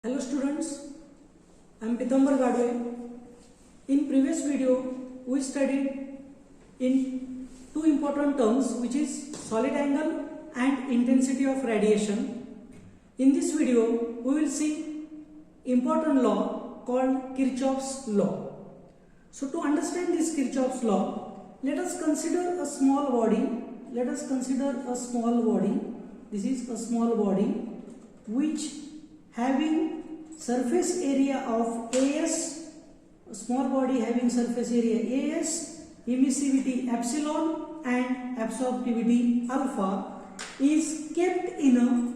Hello students, I am Pitambar Gadwe. In previous video, we studied in two important terms, which is solid angle and intensity of radiation. In this video, we will see important law called Kirchhoff's law. So to understand this Kirchhoff's law, let us consider a small body. Let us consider a small body. This is a small body which having surface area of AS, a small body having surface area AS, emissivity epsilon and absorptivity alpha is kept in a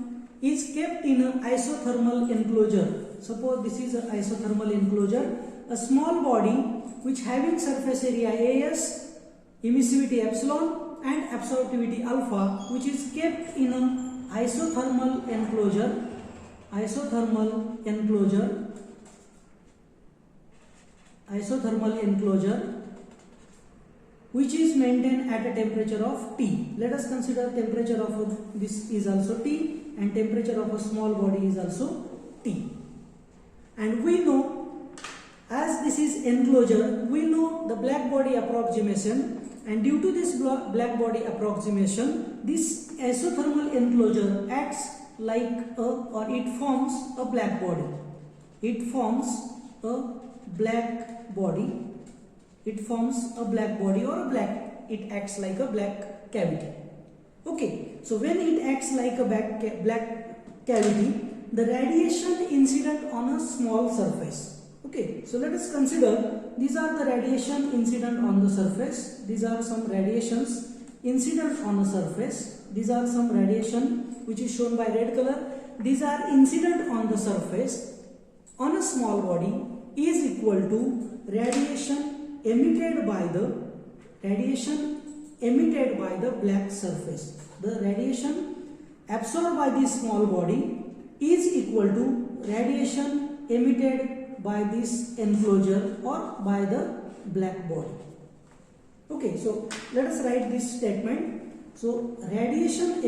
isothermal enclosure. Suppose this is an isothermal enclosure, a small body which having surface area AS, emissivity epsilon and absorptivity alpha, which is kept in a isothermal enclosure which is maintained at a temperature of T. Let us consider temperature of this is also T and temperature of a small body is also T. And we know, as this is enclosure, we know the black body approximation, and due to this black body approximation, this isothermal enclosure acts like it forms a black body. It forms a black body. It acts like a black cavity. Okay, so when it acts like a black cavity, the radiation incident on a small surface. Okay, so let us consider these are the radiation incident on the surface. These are some radiations incident on a surface. These are some radiation which is shown by red color. These are incident on the surface on a small body is equal to radiation emitted by the black surface. The radiation absorbed by this small body is equal to radiation emitted by this enclosure or by the black body. Okay, so let us write this statement. So radiation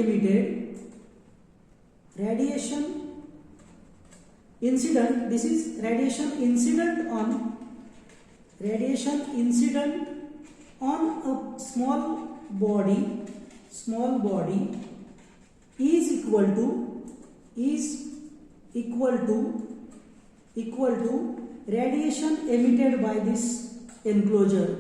incident, this is radiation incident on a small body is equal to radiation emitted by this enclosure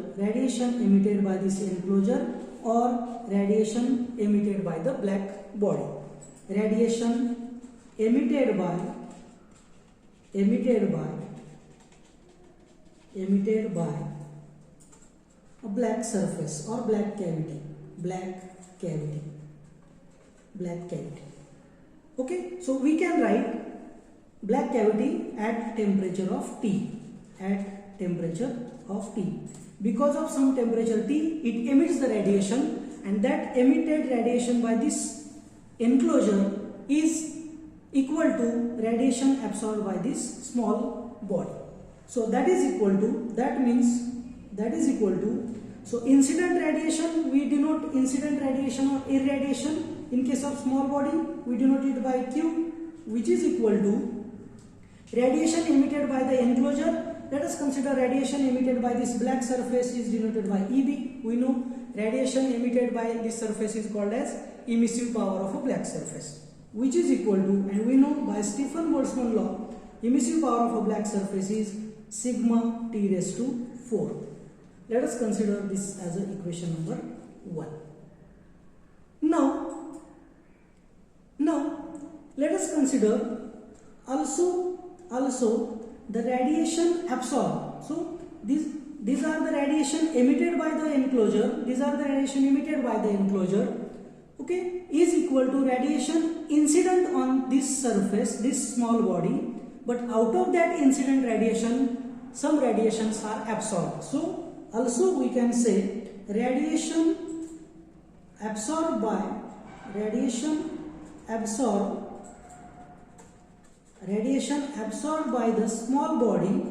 or radiation emitted by the black body. Radiation emitted by a black surface or black cavity. Okay, so we can write black cavity at temperature of T. Because of some temperature T, it emits the radiation, and that emitted radiation by this enclosure is equal to radiation absorbed by this small body. So that is equal to, so incident radiation, we denote incident radiation or irradiation. In case of small body, we denote it by Q, which is equal to radiation emitted by the enclosure. Let us consider radiation emitted by this black surface is denoted by EB. We know radiation emitted by this surface is called as emissive power of a black surface, which is equal to, and we know by Stefan Boltzmann law, emissive power of a black surface is sigma T raised to 4. Let us consider this as a equation number 1. Now let us consider also the radiation absorbed. So these are the radiation emitted by the enclosure. Okay, is equal to radiation incident on this surface, this small body, but out of that incident radiation, some radiations are absorbed. So also we can say radiation absorbed by the small body,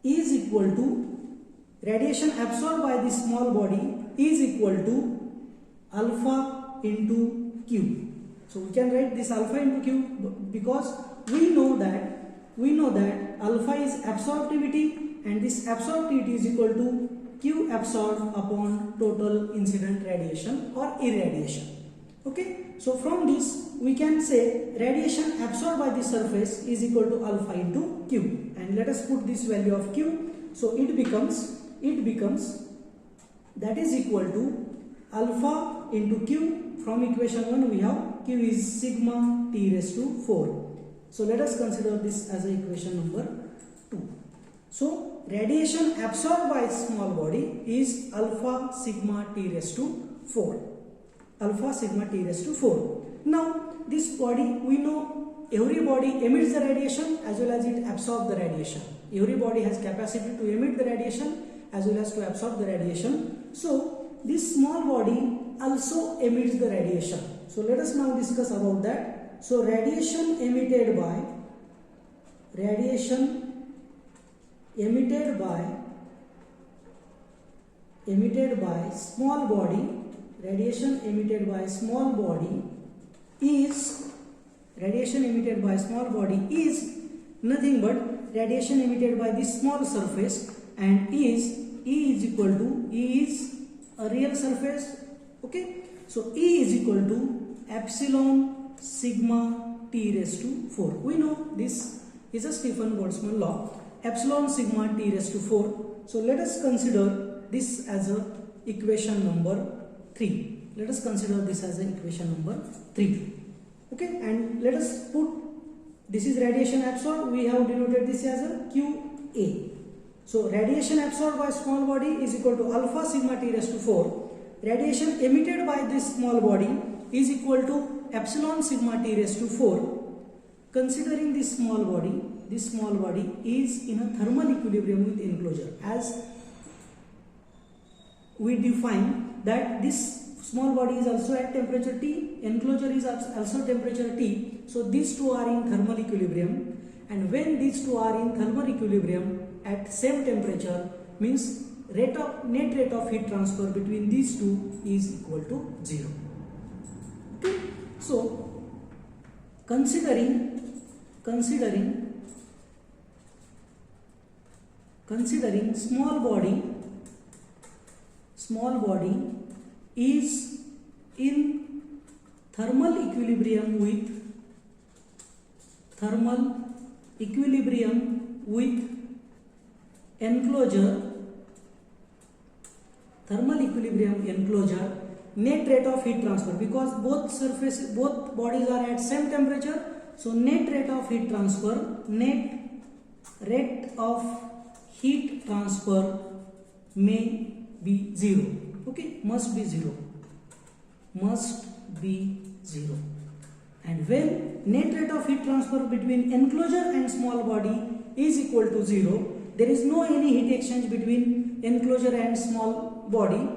is equal to radiation absorbed by the small body is equal to alpha into Q. So we can write this alpha into Q because we know that alpha is absorptivity, and this absorptivity is equal to Q absorbed upon total incident radiation or irradiation. Okay, so from this we can say radiation absorbed by the surface is equal to alpha into Q, and let us put this value of Q. So it becomes that is equal to alpha into Q. From equation 1 we have Q is sigma T raised to 4. So let us consider this as a equation number 2. So radiation absorbed by small body is alpha sigma T raised to 4. Alpha sigma T raised to 4. Now this body, we know every body emits the radiation as well as it absorbs the radiation. Every body has capacity to emit the radiation as well as to absorb the radiation. So this small body also emits the radiation. So let us now discuss about that. So radiation emitted by small body, radiation emitted by small body is nothing but radiation emitted by this small surface, and E is equal to, E is a real surface. Okay, so E is equal to epsilon sigma T raised to 4. We know this is a Stefan Boltzmann law, epsilon sigma T raised to 4. So let us consider this as a equation number 3. Let us consider this as a equation number 3. Okay, and let us put, this is radiation absorbed, we have denoted this as a QA. So radiation absorbed by small body is equal to alpha sigma T raised to 4. Radiation emitted by this small body is equal to epsilon sigma T raised to 4. Considering this small body is in a thermal equilibrium with enclosure, as we define that this small body is also at temperature T, enclosure is also temperature T. So these two are in thermal equilibrium, and when these two are in thermal equilibrium at same temperature, means net rate of heat transfer between these two is equal to 0. Okay, so considering small body is in thermal equilibrium with enclosure, net rate of heat transfer, because both bodies are at same temperature, so net rate of heat transfer may be 0. Okay, must be 0. And when net rate of heat transfer between enclosure and small body is equal to 0, there is no any heat exchange between enclosure and small body.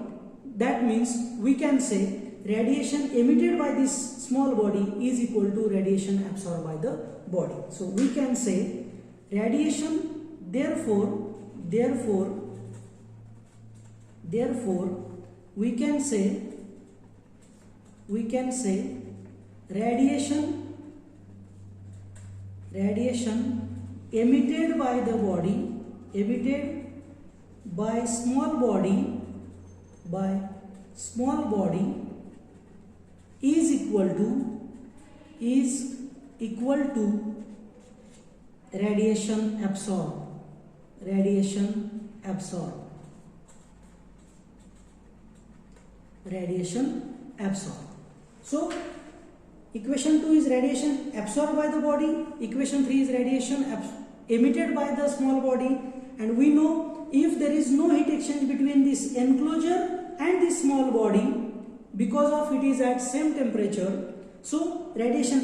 That means we can say radiation emitted by this small body is equal to radiation absorbed by the body. So we can say radiation, therefore we can say radiation emitted by small body is equal to radiation absorbed. So equation 2 is radiation absorbed by the body, equation 3 is radiation emitted by the small body, and we know if there is no heat exchange between this enclosure and this small body, because of it is at same temperature, so radiation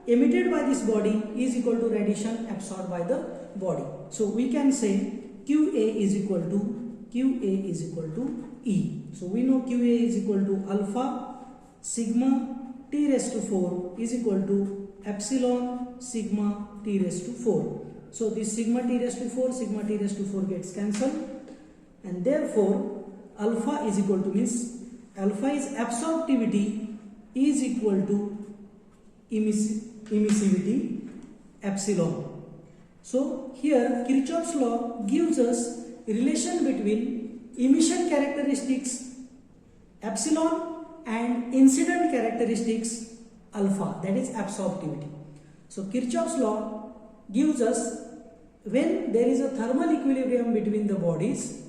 emitted by this body is equal to radiation absorbed by the body. So we can say QA is equal to E. So we know QA is equal to alpha sigma T raised to 4 is equal to epsilon sigma T raised to 4. So this sigma T raised to 4 gets cancelled, and therefore alpha is equal to, means alpha is absorptivity is equal to emissivity epsilon. So here Kirchhoff's law gives us relation between emission characteristics epsilon and incident characteristics alpha, that is absorptivity. So Kirchhoff's law gives us when there is a thermal equilibrium between the bodies,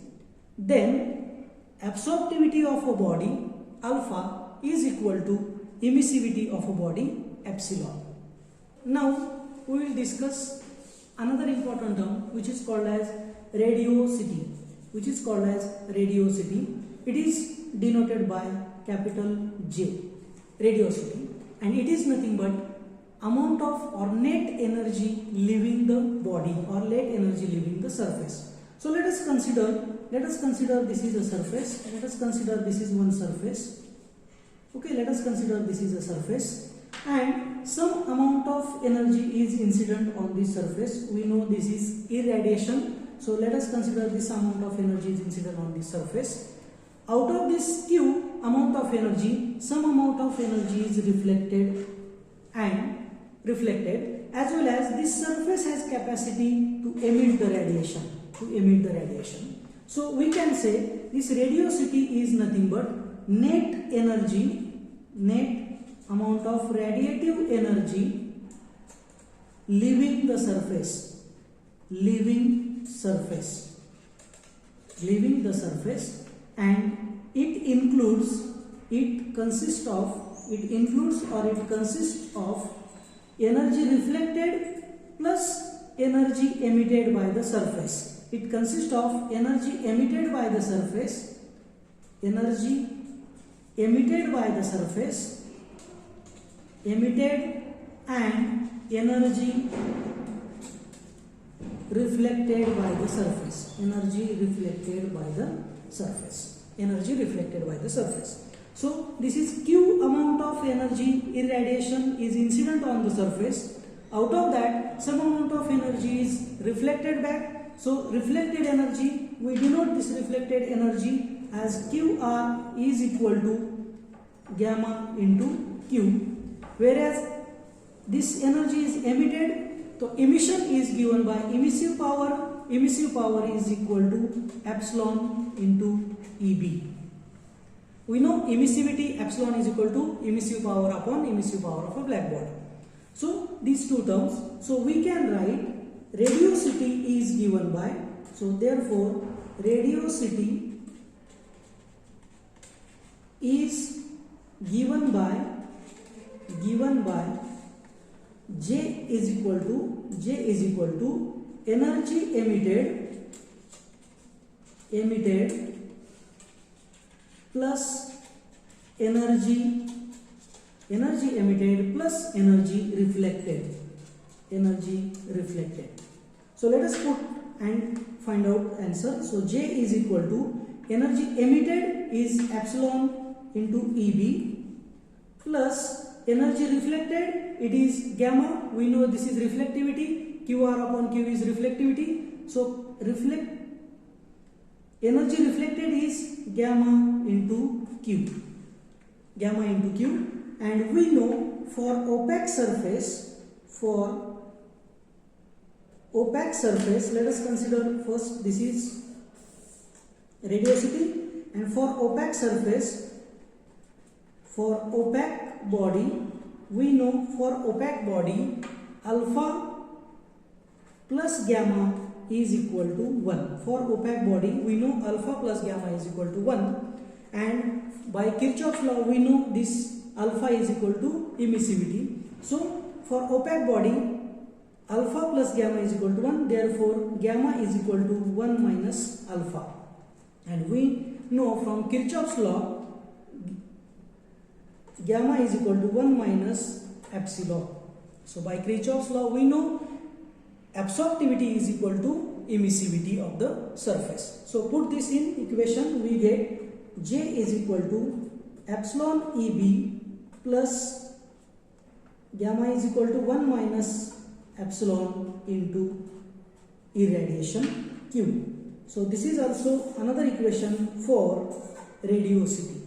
then absorptivity of a body alpha is equal to emissivity of a body epsilon. Now we will discuss another important term which is called as radiosity. It is denoted by capital J, radiosity, and it is nothing but amount of or net energy leaving the body or net energy leaving the surface. So let us consider this is a surface. Let us consider this is one surface. Okay, let us consider this is a surface and some amount of energy is incident on this surface. We know this is irradiation. So let us consider this amount of energy is incident on this surface. Out of this Q amount of energy, some amount of energy is reflected as well as this surface has capacity to emit the radiation. So we can say this radiosity is nothing but net amount of radiative energy leaving the surface, and it consists of energy reflected plus energy emitted by the surface. It consists of energy emitted by the surface, emitted and energy reflected by the surface. So this is Q amount of energy irradiation is incident on the surface. Out of that, some amount of energy is reflected back. So reflected energy, we denote this reflected energy as QR is equal to gamma into Q. Whereas this energy is emitted, so emission is given by emissive power. Emissive power is equal to epsilon into EB. We know emissivity epsilon is equal to emissive power upon emissive power of a black body. So these two terms, so we can write radiosity is given by, so therefore radiosity is given by J is equal to energy emitted plus energy emitted plus energy reflected. So let us put and find out answer. So J is equal to energy emitted is epsilon into EB plus energy reflected, it is gamma. We know this is reflectivity. QR upon Q is reflectivity. So energy reflected is gamma into Q. And we know for opaque surface, let us consider first this is radiosity, and for opaque surface, for opaque body, we know for opaque body alpha plus gamma is equal to 1. For opaque body, we know alpha plus gamma is equal to 1, and by Kirchhoff's law, we know this alpha is equal to emissivity. So for opaque body, alpha plus gamma is equal to 1, therefore gamma is equal to 1 minus alpha. And we know from Kirchhoff's law, gamma is equal to 1 minus epsilon. So by Kirchhoff's law, we know absorptivity is equal to emissivity of the surface. So put this in equation, we get J is equal to epsilon EB plus gamma is equal to 1 minus epsilon into irradiation Q. So this is also another equation for radiosity.